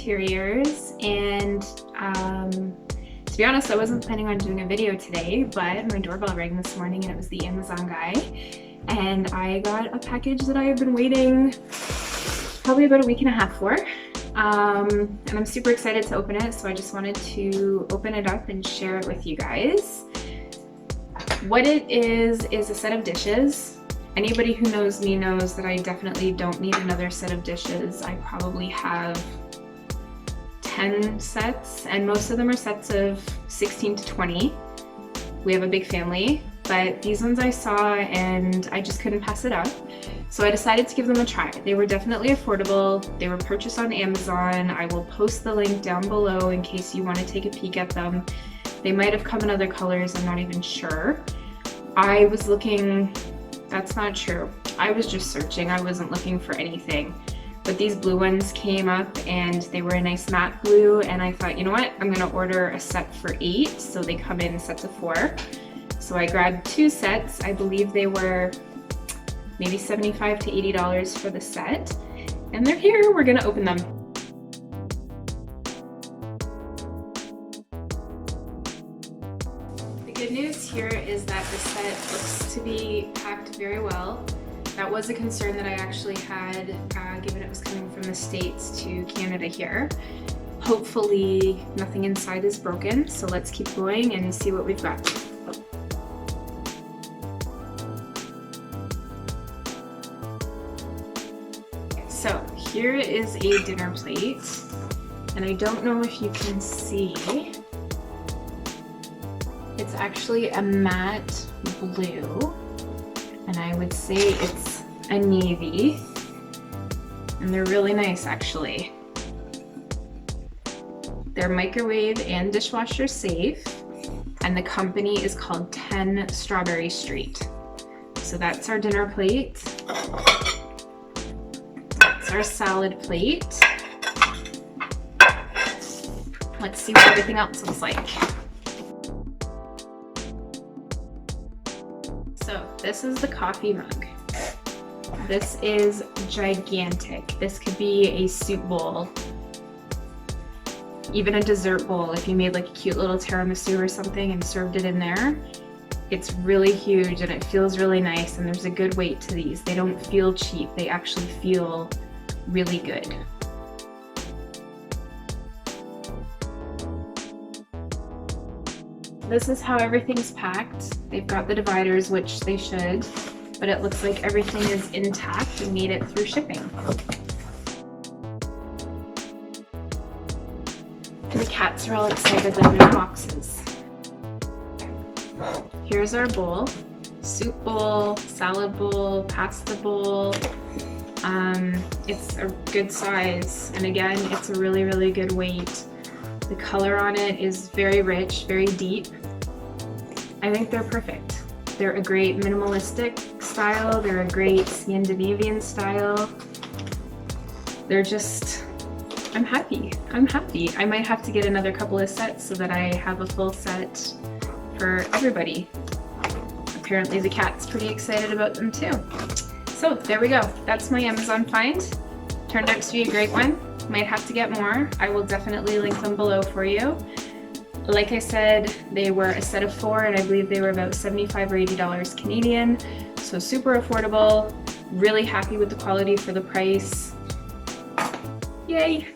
Interiors, and to be honest, I wasn't planning on doing a video today, but my doorbell rang this morning and it was the Amazon guy, and I got a package that I have been waiting probably about a week and a half for. And I'm super excited to open it, so I just wanted to open it up and share it with you guys. What it is a set of dishes. Anybody who knows me knows that I definitely don't need another set of dishes. I probably have 10 sets, and most of them are sets of 16 to 20. We have a big family, but these ones I saw and I just couldn't pass it up. So I decided to give them a try. They were definitely affordable. They were purchased on Amazon. I will post the link down below in case you want to take a peek at them. They might have come in other colors, I'm not even sure. I was looking, that's not true. I was just searching, I wasn't looking for anything. But these blue ones came up and they were a nice matte blue, and I thought, you know what, I'm gonna order a set for 8, so they come in sets of 4. So I grabbed 2 sets. I believe they were maybe $75 to $80 for the set. And they're here, we're gonna open them. The good news here is that the set looks to be packed very well. That was a concern that I actually had, given it was coming from the States to Canada here. Hopefully nothing inside is broken, so let's keep going and see what we've got. So here is a dinner plate, and I don't know if you can see. It's actually a matte blue, and I would say it's a navy, and they're really nice actually. They're microwave and dishwasher safe, and the company is called 10 Strawberry Street. So that's our dinner plate. That's our salad plate. Let's see what everything else looks like. So this is the coffee mug. This is gigantic. This could be a soup bowl, even a dessert bowl if you made like a cute little tiramisu or something and served it in there. It's really huge and it feels really nice, and there's a good weight to these. They don't feel cheap, they actually feel really good. This is how everything's packed. They've got the dividers, which they should, but it looks like everything is intact and made it through shipping. And the cats are all excited that there's boxes. Here's our bowl. Soup bowl, salad bowl, pasta bowl. It's a good size, and again, it's a really, really good weight. The color on it is very rich, very deep. I think they're perfect. They're a great minimalistic style. They're a great Scandinavian style. They're just, I'm happy. I'm happy. I might have to get another couple of sets so that I have a full set for everybody. Apparently the cat's pretty excited about them too. So there we go. That's my Amazon find. Turned out to be a great one. Might have to get more. I will definitely link them below for you. Like I said, they were a set of 4, and I believe they were about $75 or $80 Canadian. So super affordable. Really happy with the quality for the price. Yay!